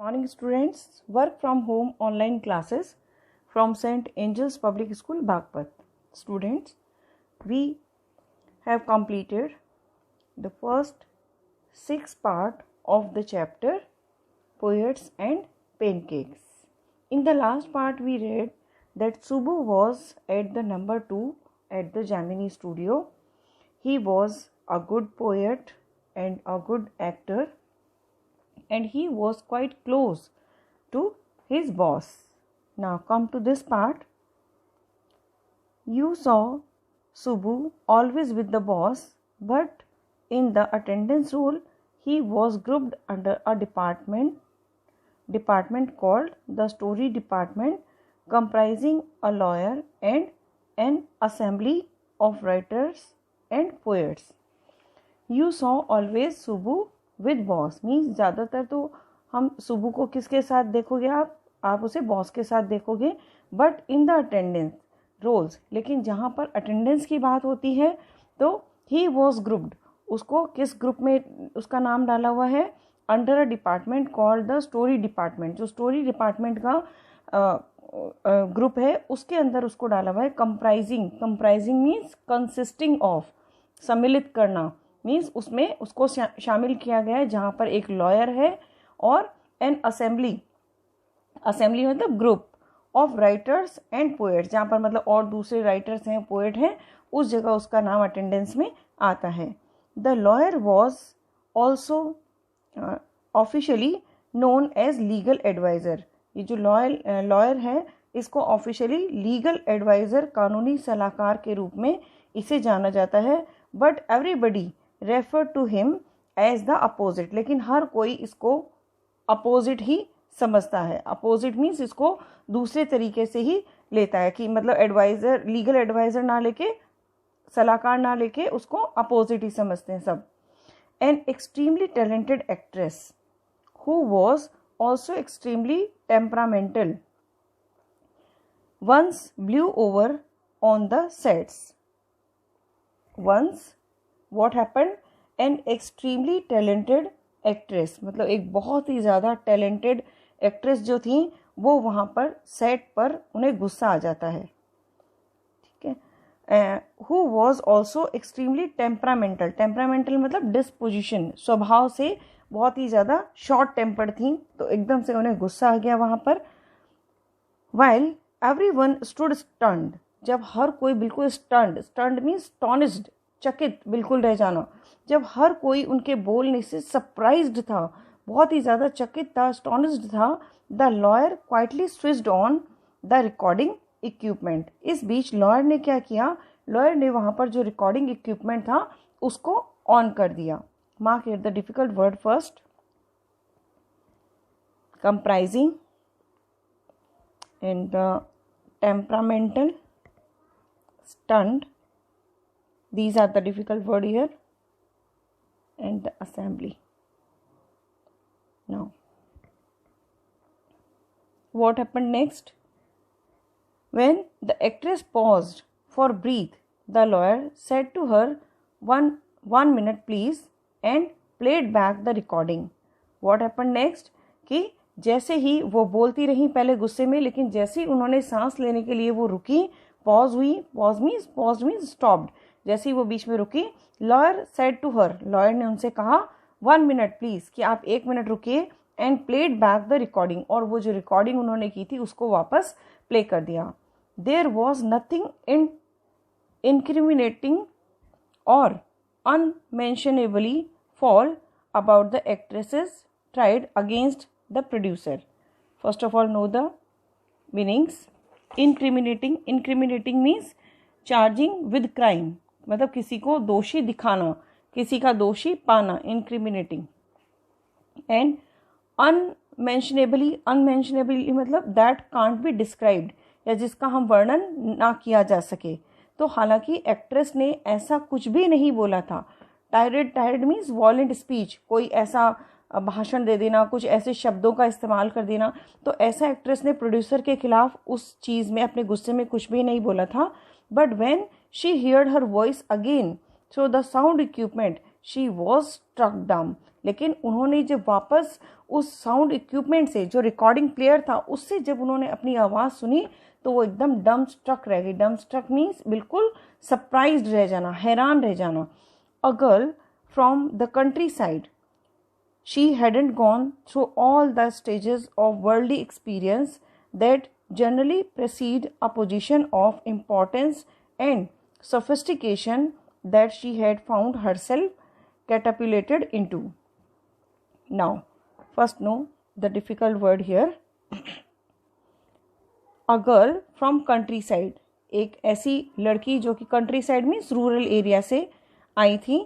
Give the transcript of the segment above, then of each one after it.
Morning students, work from home online classes from St. Angel's Public School, Bagpat. Students, we have completed the first 6 part of the chapter Poets and Pancakes. In the last part we read that Subbu was at the number 2 at the Gemini studio. He was a good poet and a good actor, and he was quite close to his boss. Now come to this part. You saw Subbu always with the boss, but in the attendance roll he was grouped under a department called the story department, comprising a lawyer and an assembly of writers and poets. You saw always Subbu with boss means ज़्यादातर तो हम सुबह को किसके साथ देखोगे, आप उसे बॉस के साथ देखोगे, but in the attendance rolls, लेकिन जहाँ पर अटेंडेंस की बात होती है तो ही वॉज ग्रुप्ड, उसको किस ग्रुप में उसका नाम डाला हुआ है, under a department called the story department, जो स्टोरी डिपार्टमेंट का ग्रुप है उसके अंदर उसको डाला हुआ है कंप्राइजिंग मीन्स कंसिस्टिंग ऑफ, सम्मिलित करना मीन्स उसमें उसको शामिल किया गया है, जहाँ पर एक लॉयर है और एन असेंबली मतलब group of writers and poets, जहाँ पर मतलब और दूसरे राइटर्स हैं, पोएट हैं, उस जगह उसका नाम अटेंडेंस में आता है. The lawyer was also officially known as legal adviser. ये जो लॉयर है इसको ऑफिशियली लीगल एडवाइज़र, कानूनी सलाहकार के रूप में इसे जाना जाता है. But everybody refer to him as the opposite, लेकिन हर कोई इसको अपोजिट ही समझता है. अपोजिट मीन्स इसको दूसरे तरीके से ही लेता है कि मतलब एडवाइज़र, लीगल एडवाइज़र ना लेके, सलाहकार ना लेके उसको अपोजिट ही समझते हैं सब. An extremely talented actress who was also extremely temperamental once blew over on the sets. Once What happened? An extremely talented actress, मतलब एक बहुत ही ज़्यादा टैलेंटेड एक्ट्रेस जो थी वो वहाँ पर सेट पर उन्हें गुस्सा आ जाता है. ठीक है. Who was also extremely temperamental मतलब डिस्पोजिशन, स्वभाव से बहुत ही ज़्यादा शॉर्ट टेम्पर्ड थी, तो एकदम से उन्हें गुस्सा आ गया वहाँ पर. While everyone stood stunned, जब हर कोई बिल्कुल stunned मीन्स astonished, चकित, बिल्कुल रह जाना, जब हर कोई उनके बोलने से सरप्राइज्ड था, बहुत ही ज़्यादा चकित था, एस्टोनिश्ड था, the lawyer quietly switched on the recording equipment. इस बीच लॉयर ने क्या किया, लॉयर ने वहाँ पर जो रिकॉर्डिंग इक्विपमेंट था उसको ऑन कर दिया. Mark here the difficult word first. Comprising and the temperamental, stunned, these are the difficult word here, and the assembly. Now what happened next? When the actress paused for breath, the lawyer said to her, one minute please, and played back the recording. What happened next? कि जैसे ही वो बोलती रही पहले गुस्से में, लेकिन जैसे ही उन्होंने सांस लेने के लिए वो रुकी, पॉज हुई, पॉज मीन्स स्टॉप्ड, जैसे ही वो बीच में रुकी, lawyer said to her, lawyer ने उनसे कहा 1 मिनट प्लीज, कि आप 1 मिनट रुकिए, and played back the recording, और वो जो रिकॉर्डिंग उन्होंने की थी उसको वापस प्ले कर दिया. देयर वॉज नथिंग इनक्रिमिनेटिंग और unmentionably foul about the actresses tirade against the producer. First of all know the meanings. Incriminating means charging with crime, मतलब किसी को दोषी दिखाना, किसी का दोषी पाना, इंक्रिमिनेटिंग. एंड अनमेंशनेबली मतलब दैट कांट बी डिस्क्राइब्ड, या जिसका हम वर्णन ना किया जा सके. तो हालांकि एक्ट्रेस ने ऐसा कुछ भी नहीं बोला था. टायरेड मीन्स वॉलेंट स्पीच, कोई ऐसा भाषण दे देना, कुछ ऐसे शब्दों का इस्तेमाल कर देना, तो ऐसा एक्ट्रेस ने प्रोड्यूसर के खिलाफ उस चीज़ में, अपने गुस्से में कुछ भी नहीं बोला था. But when she heard her voice again through the sound equipment, she was struck dumb. लेकिन उन्होंने जब वापस उस साउंड इक्विपमेंट से, जो रिकॉर्डिंग प्लेयर था, उससे जब उन्होंने अपनी आवाज़ सुनी तो वो एकदम डम स्ट्रक रह गई। डम स्ट्रक मीन्स बिल्कुल सरप्राइज्ड रह जाना, हैरान रह जाना। A girl from the country side, she hadn't gone through all the stages of worldly experience that generally precede a position of importance and sophistication that she had found herself catapulted into. Now, first know the difficult word here. A girl from countryside, एक ऐसी लड़की जो कि countryside means rural area से आई थी।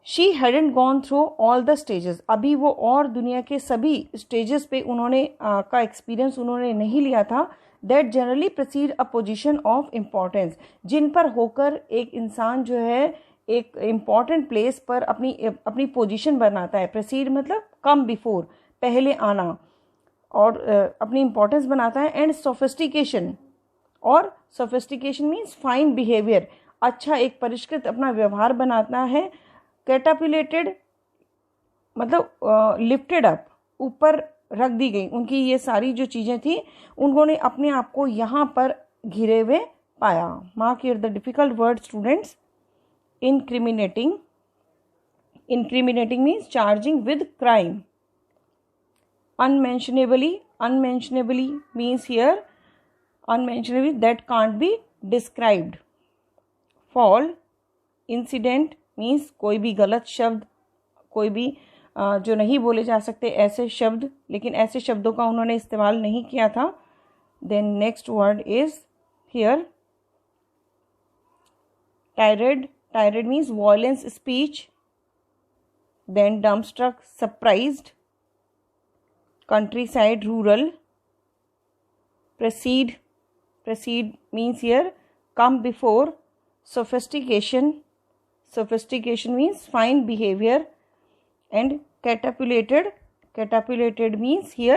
She hadn't gone through all the stages, अभी वो और दुनिया के सभी स्टेजेस पे उन्होंने का एक्सपीरियंस उन्होंने नहीं लिया था। That generally proceed a position of importance, जिन पर होकर एक इंसान जो है एक इम्पॉर्टेंट प्लेस पर अपनी पोजीशन बनाता है। प्रोसीड मतलब कम बिफोर, पहले आना, और अपनी इम्पोर्टेंस बनाता है। एंड सोफिस्टिकेशन, और सोफिस्टिकेशन मीन्स फाइन बिहेवियर, अच्छा एक परिष्कृत अपना व्यवहार बनाता है। कैटापुलेटेड मतलब लिफ्टेड अप, ऊपर रख दी गई। उनकी ये सारी जो चीज़ें थी, उन्होंने अपने आप को यहाँ पर घिरे हुए पाया। Mark here the difficult word students. Incriminating, incriminating means charging with crime. Unmentionably, unmentionably means here unmentionably that can't be described. Foul, incident means कोई भी गलत शब्द, कोई भी जो नहीं बोले जा सकते ऐसे शब्द, लेकिन ऐसे शब्दों का उन्होंने इस्तेमाल नहीं किया था। Then next word is here tirade, tirade means violence speech. Then dumbstruck, surprised. Countryside, rural. Proceed, proceed means here come before. Sophistication, sophistication means fine behavior. And catapulated, catapulated means here,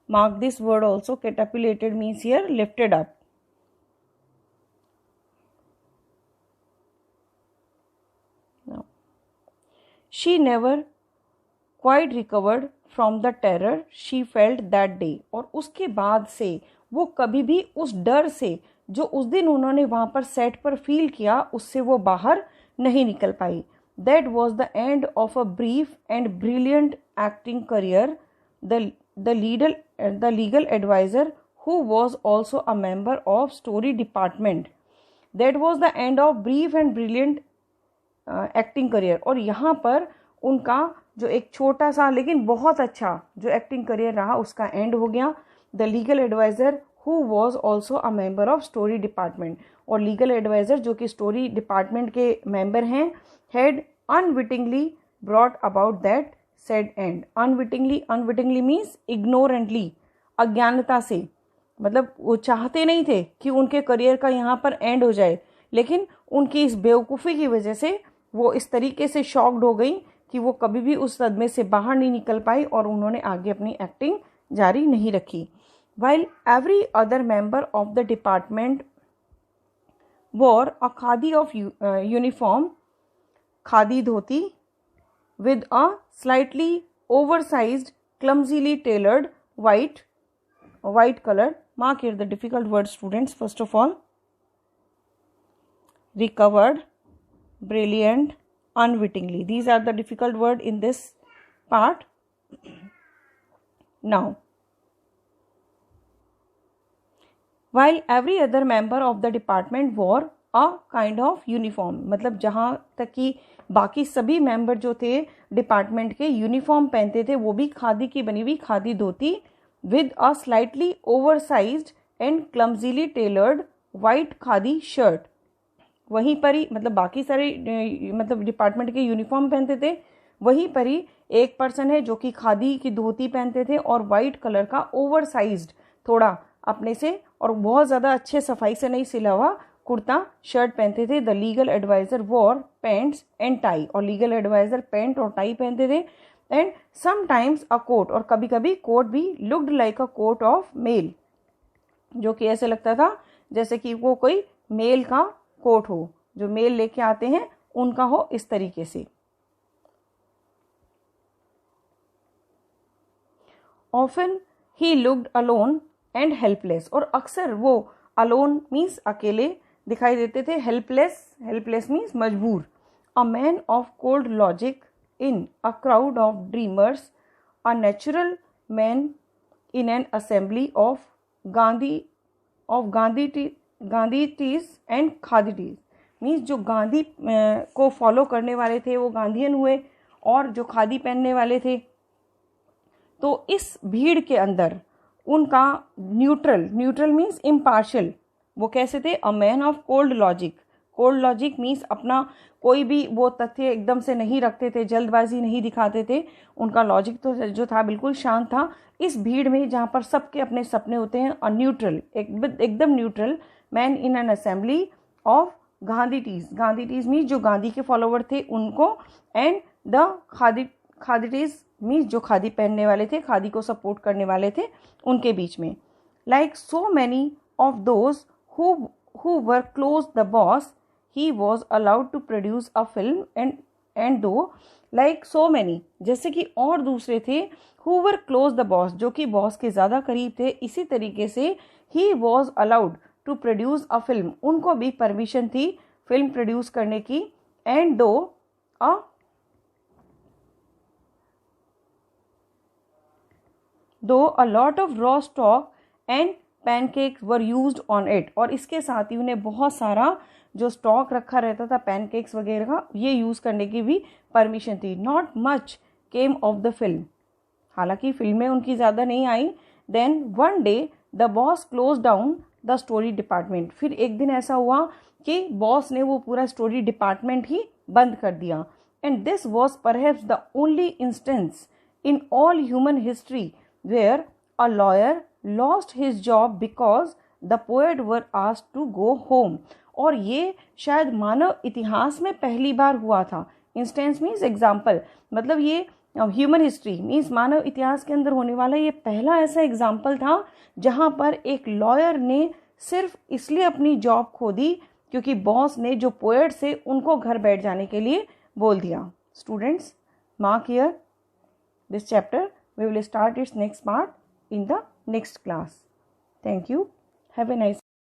mark this word also, catapulated means here lifted up. Now, she never quite recovered from the terror she felt that day. और उसके बाद से वो कभी भी उस डर से जो उस दिन उन्होंने वहाँ पर सेट पर फील किया, उससे वो बाहर नहीं निकल पाई। That was the end of a brief and brilliant acting career. The legal adviser who was also a member of story department. That was the end of brief and brilliant acting career. और यहाँ पर उनका जो एक छोटा सा लेकिन बहुत अच्छा जो एक्टिंग करियर रहा, उसका एंड हो गया। The legal adviser who was also a member of story department, और लीगल एडवाइजर जो कि स्टोरी डिपार्टमेंट के मेंबर हैं, had unwittingly brought about that said end. unwittingly, unwittingly means ignorantly, अज्ञानता से, मतलब वो चाहते नहीं थे कि उनके करियर का यहाँ पर एंड हो जाए, लेकिन उनकी इस बेवकूफ़ी की वजह से वो इस तरीके से शॉक्ड हो गई कि वो कभी भी उस सदमे से बाहर नहीं निकल पाई और उन्होंने आगे अपनी एक्टिंग जारी नहीं रखी। While every other member of the department wore a khadi of uniform, khadi dhoti, with a slightly oversized, clumsily tailored white color. Mark here the difficult word students. First of all, recovered, brilliant, unwittingly. These are the difficult word in this part. Now, while every other member of the department wore a kind of uniform, मतलब जहाँ तक कि बाकी सभी member जो थे department के uniform पहनते थे, वो भी खादी की बनी हुई khadi dhoti, with a slightly oversized and clumsily tailored white khadi shirt. वहीं पर ही मतलब बाकी सारे मतलब डिपार्टमेंट के यूनिफॉर्म पहनते थे, वहीं पर ही एक पर्सन है जो कि खादी की धोती पहनते थे और वाइट कलर का ओवरसाइज्ड थोड़ा अपने से और बहुत ज़्यादा अच्छे सफाई से नहीं सिला हुआ कुर्ता शर्ट पहनते थे। The legal adviser wore pants and tie, और लीगल एडवाइजर पैंट और टाई पहनते थे। एंड समटाइम्स अ कोट, और कभी कभी कोट भी looked like a coat of mail, जो कि ऐसे लगता था जैसे कि वो कोई मेल का कोट हो, जो मेल लेके आते हैं उनका हो इस तरीके से। Often he looked alone and helpless, और अक्सर वो alone means अकेले दिखाई देते थे, helpless means मजबूर। A man of cold logic in a crowd of dreamers, a natural man in an assembly of Gandhitis and Khaditis, means जो गांधी को फॉलो करने वाले थे वो गांधीयन हुए, और जो खादी पहनने वाले थे, तो इस भीड़ के अंदर उनका न्यूट्रल मीन्स इम्पार्शियल, वो कैसे थे? A man of cold logic means अपना कोई भी वो तथ्य एकदम से नहीं रखते थे, जल्दबाजी नहीं दिखाते थे, उनका लॉजिक तो जो था बिल्कुल शांत था। इस भीड़ में जहाँ पर सबके अपने सपने होते हैं, और न्यूट्रल, एकदम neutral man in an assembly of Gandhiites means जो गांधी के फॉलोवर थे उनको, एंड द खादीटीज मीन्स जो खादी पहनने वाले थे, खादी को सपोर्ट करने वाले थे, उनके बीच में। Like so many of those who were close the boss, he was allowed to produce a film and though like so many, जैसे कि और दूसरे थे, who were close the boss, जो कि बॉस के ज़्यादा करीब थे, इसी तरीके से ही was allowed to produce a film, उनको भी परमिशन थी फिल्म प्रोड्यूस करने की, एंड दो a lot of raw stock and pancakes were used on it, और इसके साथ ही उन्हें बहुत सारा जो स्टॉक रखा रहता था पैनकेक्स वगैरह का, ये यूज़ करने की भी परमिशन थी। Not much came of the film, हालांकि फिल्में उनकी ज़्यादा नहीं आई। Then one day the boss close down the story department, फिर एक दिन ऐसा हुआ कि बॉस ने वो पूरा स्टोरी डिपार्टमेंट ही बंद कर दिया। And this was perhaps the only instance in all human history where a lawyer lost his job because the poet were asked to go home, और ये शायद मानव इतिहास में पहली बार हुआ था। इंस्टेंस मीन्स एग्जाम्पल, मतलब ये ह्यूमन हिस्ट्री मीन्स मानव इतिहास के अंदर होने वाला ये पहला ऐसा एग्जाम्पल था जहाँ पर एक लॉयर ने सिर्फ इसलिए अपनी जॉब खो दी क्योंकि बॉस ने जो पोएट से उनको घर बैठ जाने के लिए बोल दिया। Students, mark here this chapter. We will start its next part in the next class. Thank you. Have a nice